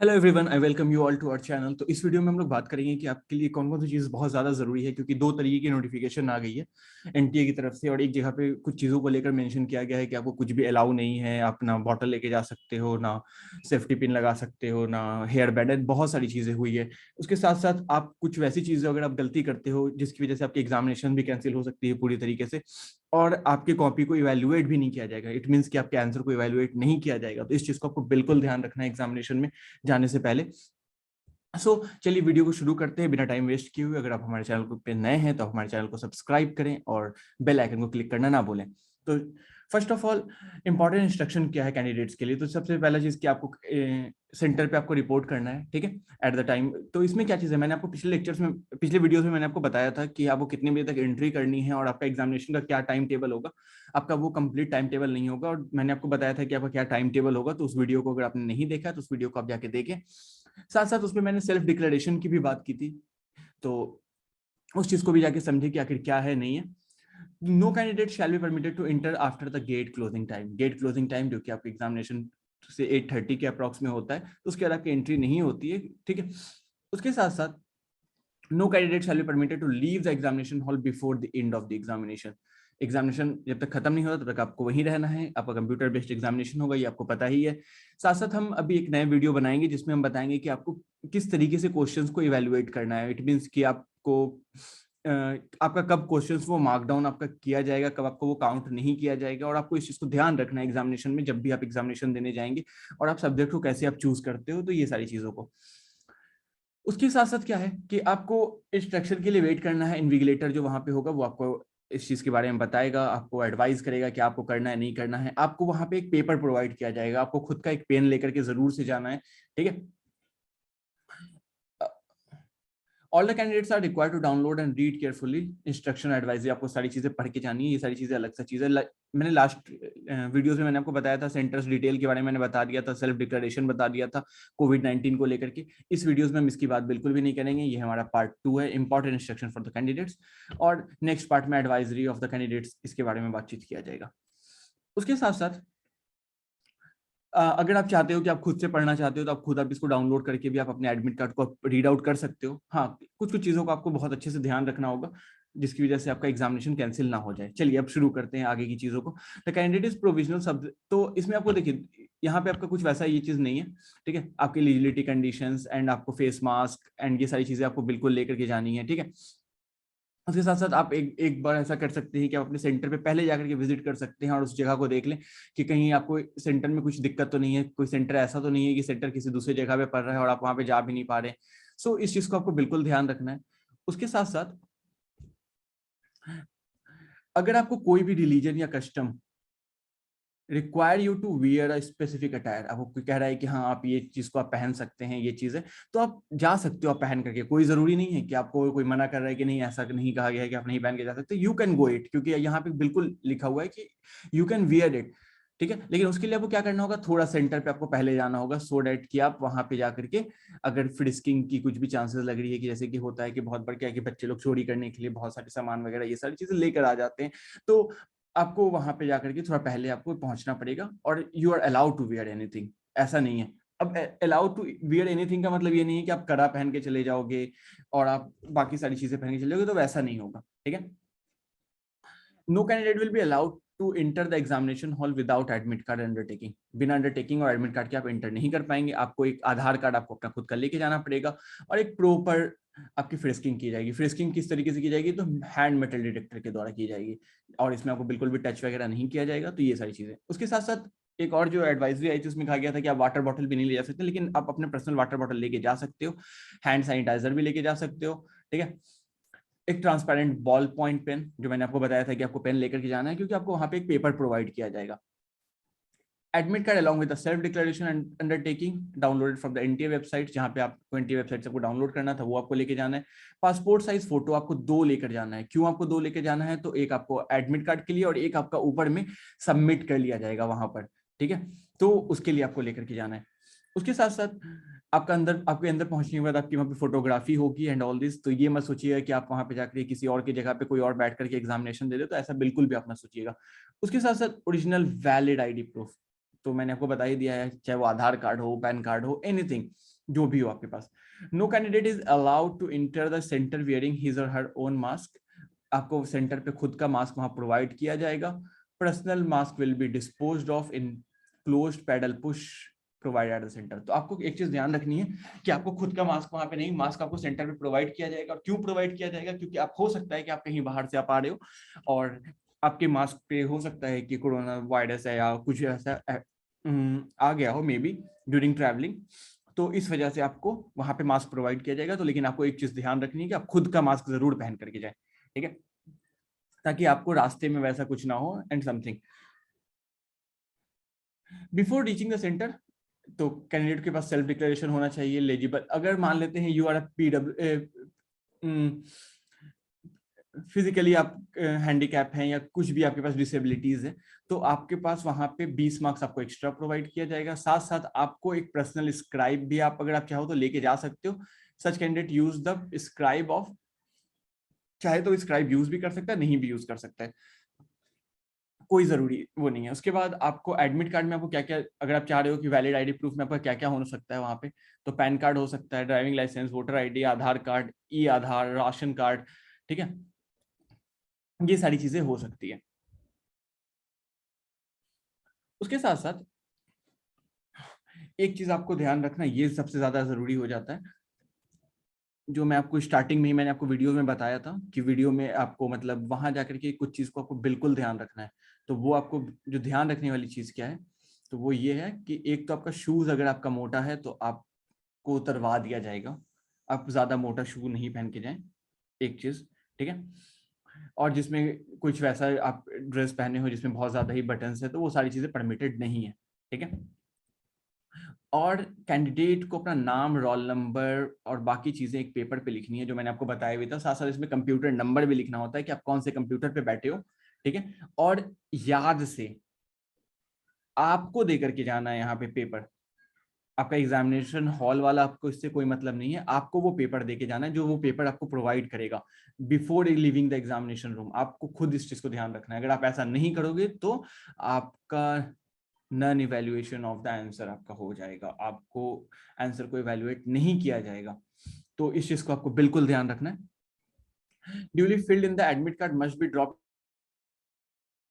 Hello everyone, I welcome you all to our channel. तो इस video में हम लोग बात करेंगे कि आपके लिए कौन कौन सी चीज़ बहुत ज़्यादा ज़रूरी है, क्योंकि दो तरीके की नोटिफिकेशन आ गई है एनटीए की तरफ से। और एक जगह पे कुछ चीज़ों को लेकर मेंशन किया गया है कि आपको कुछ भी अलाउ नहीं है, आप ना बॉटल लेके जा सकते हो, ना सेफ्टी पिन लगा सकते हो, ना हेयर बैंड, बहुत सारी चीज़ें हुई है। उसके साथ साथ आप कुछ वैसी चीज़ें अगर आप गलती करते हो जिसकी वजह से आपकी एग्जामिनेशन भी कैंसिल हो सकती है पूरी तरीके से, और आपकी कॉपी को इवैल्यूएट भी नहीं किया जाएगा। इट मीन्स कि आपके आंसर को इवैल्यूएट नहीं किया जाएगा। तो इस चीज़ को आपको बिल्कुल ध्यान रखना है एग्जामिनेशन में जाने से पहले। चलिए वीडियो को शुरू करते हैं बिना टाइम वेस्ट किए हुए। अगर आप हमारे चैनल पे नए हैं तो हमारे चैनल को सब्सक्राइब करें और बेल आइकन को क्लिक करना ना भूलें। तो first of all, important instruction क्या है कैंडिडेट्स के लिए। तो सबसे पहला चीज कि आपको सेंटर पे आपको रिपोर्ट करना है, ठीक है, एट द टाइम। तो इसमें क्या चीज़ है, मैंने आपको पिछले वीडियोस में मैंने आपको बताया था कि आपको कितने बजे तक एंट्री करनी है और आपका एग्जामिनेशन का क्या टाइम टेबल होगा। आपका वो कंप्लीट टाइम टेबल नहीं होगा, और मैंने आपको बताया था कि आपका क्या टाइम टेबल होगा। तो उस वीडियो को अगर आपने नहीं देखा तो उस वीडियो को आप जाके देखें। साथ साथ उसमें मैंने सेल्फ डिक्लेरेशन की भी बात की थी, तो उस चीज को भी जाके समझे कि आखिर क्या है, नहीं है। No candidate shall be permitted to enter after the gate closing time. Gate closing time जो कि आपके एग्जामिनेशन से 8:30 के अप्रॉक्स में होता है, तो उसके बाद आपकी एंट्री नहीं होती है, ठीक है। उसके साथ साथ no candidate shall be permitted to leave the examination hall before the end of the examination. Examination जब तक खत्म नहीं होता तब तक आपको वहीं रहना है। आपका कंप्यूटर बेस्ड एग्जामिनेशन होगा, ये आपको पता ही है। साथ साथ हम अभी एक नया वीडियो बनाएंगे जिसमें हम बताएंगे कि आपको किस तरीके से क्वेश्चंस को इवेल्युएट करना है। इट मीन्स कि आपको आपका कब क्वेश्चंस वो मार्क डाउन आपका किया जाएगा, कब आपको वो काउंट नहीं किया जाएगा। और आपको इस चीज को ध्यान रखना है एग्जामिनेशन में, जब भी आप एग्जामिनेशन देने जाएंगे, और आप सब्जेक्ट को कैसे आप चूज करते हो, तो ये सारी चीजों को। उसके साथ साथ क्या है कि आपको इंस्ट्रक्शन के लिए वेट करना है। इन्विजिलेटर जो वहां पे होगा वो आपको इस चीज के बारे में बताएगा, आपको एडवाइस करेगा कि आपको करना है नहीं करना है। आपको वहां पे एक पेपर प्रोवाइड किया जाएगा, आपको खुद का एक पेन लेकर के जरूर से जाना है, ठीक है। All the candidates are required to download and read carefully instruction advisory. आपको सारी चीजें पढ़ के जानी है, ये सारी चीजें अलग सा चीज है। मैंने लास्ट वीडियोस में मैंने आपको बताया था, सेंटर्स डिटेल के बारे में मैंने बता दिया था, सेल्फ डिक्लेरेशन बता दिया था कोविड-19 को लेकर के। इस वीडियोस में हम इसकी बात बिल्कुल भी नहीं करेंगे, ये हमारा पार्ट 2 है, important instruction for the candidates. और नेक्स्ट पार्ट में एडवाइजरी ऑफ द कैंडिडेट्स, इसके बारे में बातचीत किया जाएगा। उसके साथ साथ अगर आप चाहते हो कि आप खुद से पढ़ना चाहते हो तो आप खुद आप इसको डाउनलोड करके भी आप अपने एडमिट कार्ड को रीड आउट कर सकते हो। हाँ, कुछ कुछ चीज़ों को आपको बहुत अच्छे से ध्यान रखना होगा जिसकी वजह से आपका एग्जामिनेशन कैंसिल ना हो जाए। चलिए अब शुरू करते हैं आगे की चीज़ों को। The candidate is provisional subject. तो इसमें आपको देखिए, यहाँ पे आपका कुछ वैसा ये चीज़ नहीं है, ठीक है। आपकी एलिजिबिलिटी कंडीशंस एंड आपको फेस मास्क एंड ये सारी चीज़ें आपको बिल्कुल लेकर के जानी है, ठीक है। उसके साथ साथ आप एक बार ऐसा कर सकते हैं कि आप अपने सेंटर पे पहले जाकर के विजिट कर सकते हैं और उस जगह को देख लें कि कहीं आपको सेंटर में कुछ दिक्कत तो नहीं है, कोई सेंटर ऐसा तो नहीं है कि सेंटर किसी दूसरी जगह पे पड़ रहा है और आप वहां पे जा भी नहीं पा रहे। सो इस चीज को आपको बिल्कुल ध्यान रखना है। उसके साथ साथ अगर आपको कोई भी रिलीजन या custom require you to wear a specific attire, आपको कोई कह रहा है कि हाँ आप ये चीज को आप पहन सकते हैं, ये चीज है, तो आप जा सकते हो आप पहन करके। कोई जरूरी नहीं है कि आपको कोई मना कर रहा है कि नहीं, ऐसा नहीं कहा गया है कि आप नहीं पहन के जा सकते। यू कैन गो इट, क्योंकि यहाँ पे बिल्कुल लिखा हुआ है कि यू कैन वियर इट, ठीक है। लेकिन उसके लिए आपको क्या करना होगा, थोड़ा सेंटर पे आपको पहले जाना होगा, सो डैट कि आप वहां पे जाकर के अगर फ्रिस्किंग की कुछ भी चांसेस लग रही है कि जैसे कि होता है कि बहुत बार क्या है कि बच्चे लोग चोरी करने के लिए बहुत सारे सामान वगैरह ये सारी चीजें लेकर आ जाते हैं, तो आपको वहां पे जाकर के थोड़ा पहले आपको पहुंचना पड़ेगा। और you are allowed to wear anything, ऐसा नहीं है। अब अलाउड टू वियर एनीथिंग का मतलब ये नहीं है कि आप कड़ा पहन के चले जाओगे और आप बाकी सारी चीजें पहन के चले जाओगे, तो वैसा नहीं होगा, ठीक है। No candidate will be allowed to enter the examination hall without admit card undertaking. बिना अंडरटेकिंग और एडमिट कार्ड के आप इंटर नहीं कर पाएंगे। आपको एक आधार कार्ड आपको अपना खुद का लेके जाना पड़ेगा, और एक प्रॉपर आपकी फ्रिस्किंग की जाएगी। फ्रिस्किंग किस तरीके से की जाएगी, तो हैंड मेटल डिटेक्टर के द्वारा की जाएगी, और इसमें आपको बिल्कुल भी टच वगैरह नहीं किया जाएगा। तो ये सारी चीजें। उसके साथ साथ एक और जो एडवाइजरी आई थी उसमें कहा गया था कि आप वाटर बॉटल भी नहीं ले जा सकते, लेकिन आप अपने पर्सनल वाटर बॉटल लेके जा सकते हो, हैंड सैनिटाइजर भी लेके जा सकते हो, ठीक है। एक ट्रांसपेरेंट बॉल पॉइंट पेन, जो मैंने आपको बताया था कि आपको पेन लेकर के जाना है, क्योंकि आपको वहां पे एक पेपर प्रोवाइड किया जाएगा। Admit card along with self declaration undertaking downloaded from the NTA website, जहां पे आपको एनटीए वेबसाइट से आपको डाउनलोड करना था वो आपको लेके जाना है। पासपोर्ट साइज फोटो आपको 2 लेकर जाना है। क्यों आपको 2 लेकर जाना है, तो एक आपको एडमिट कार्ड के लिए और एक आपका ऊपर में सबमिट कर लिया जाएगा वहां पर, ठीक है। तो उसके लिए आपको लेकर के जाना है। उसके साथ साथ आपके अंदर पहुंचने के बाद आपकी वहां पे फोटोग्राफी होगी एंड ऑल दिस। तो ये मत सोचिएगा कि आप वहां पे जाकर किसी और की जगह पे कोई और बैठ करके एग्जामिनेशन दे दे, तो ऐसा बिल्कुल भी आप मत सोचिएगा। उसके साथ साथ ओरिजिनल वैलिड आईडी प्रूफ, तो मैंने आपको बता ही दिया है, चाहे वो आधार कार्ड हो, पैन कार्ड हो, एनीथिंग जो भी हो आपके पास। No candidate is allowed to enter the centre wearing his और हर ओन मास्क। आपको सेंटर पे खुद का मास्क वहां प्रोवाइड किया जाएगा। Personal mask will be disposed of in closed pedal push provide at the centre. तो आपको एक चीज ध्यान रखनी है कि आपको खुद का मास्क वहां पे नहीं, मास्क आपको सेंटर पे प्रोवाइड किया जाएगा। और क्यों प्रोवाइड किया जाएगा? क्योंकि आप हो सकता है कि आप कहीं बाहर से आप आ रहे हो और आपके मास्क पे हो सकता है कि कोरोना वायरस है या कुछ ऐसा आ गया हो, मे बी ड्यूरिंग ट्रैवलिंग। तो इस वजह से आपको वहां पे मास्क प्रोवाइड किया जाएगा। तो लेकिन आपको एक चीज ध्यान रखनी है कि आप खुद का मास्क जरूर पहन करके जाए, ठीक है, ताकि आपको रास्ते में वैसा कुछ ना हो and something. Before reaching the centre, तो कैंडिडेट के पास सेल्फ डिक्लेरेशन होना चाहिए लेजिबल। अगर मान लेते हैं यू आर फिजिकली आप हैंडीकैप हैं या कुछ भी आपके पास डिसेबिलिटीज है, तो आपके पास वहां पे 20 मार्क्स आपको एक्स्ट्रा प्रोवाइड किया जाएगा। साथ साथ आपको एक पर्सनल स्क्राइब भी आप अगर आप चाहो तो लेके जा सकते हो। सच candidate use the scribe of, चाहे तो स्क्राइब यूज भी कर सकता है, नहीं भी यूज कर सकता है, कोई जरूरी वो नहीं है। उसके बाद आपको एडमिट कार्ड में आपको क्या क्या, अगर आप चाह रहे हो कि वैलिड आईडी प्रूफ में आपका क्या क्या हो सकता है वहां पे, तो पैन कार्ड हो सकता है, ड्राइविंग लाइसेंस, वोटर आईडी, आधार कार्ड, ई आधार, राशन कार्ड, ठीक है, ये सारी चीजें हो सकती है। उसके साथ साथ एक चीज आपको ध्यान रखना, ये सबसे ज्यादा जरूरी हो जाता है, जो मैं आपको स्टार्टिंग में ही मैंने आपको वीडियो में बताया था कि वीडियो में आपको मतलब वहां जाकर के कुछ चीज को आपको बिल्कुल ध्यान रखना है। तो वो आपको जो ध्यान रखने वाली चीज क्या है, तो वो ये है कि एक तो आपका शूज अगर आपका मोटा है तो आपको उतरवा दिया जाएगा। आप ज्यादा मोटा शू नहीं पहन के जाएं, एक चीज, ठीक है। और जिसमें कुछ वैसा आप ड्रेस पहने हो जिसमें बहुत ज्यादा ही बटन्स है, तो वो सारी चीजें परमिटेड नहीं है, ठीक है। और कैंडिडेट को अपना नाम, रोल नंबर और बाकी चीजें एक पेपर पे लिखनी है, जो मैंने आपको बताया भी था। साथ साथ इसमें कंप्यूटर नंबर भी लिखना होता है कि आप कौन से कंप्यूटर पे बैठे हो, ठीक है। और याद से आपको देकर के जाना है यहाँ पे पेपर। आपका एग्जामिनेशन हॉल वाला, आपको इससे कोई मतलब नहीं है, आपको वो पेपर देके जाना है, जो वो पेपर आपको प्रोवाइड करेगा before living the examination room. आपको खुद इस चीज को ध्यान रखना है। अगर आप ऐसा नहीं करोगे तो आपका non evaluation of the answer आपका हो जाएगा, आपको आंसर को इवेल्युएट नहीं किया जाएगा। तो इस चीज को आपको बिल्कुल ध्यान रखना है। Duly filled in the admit card must be drop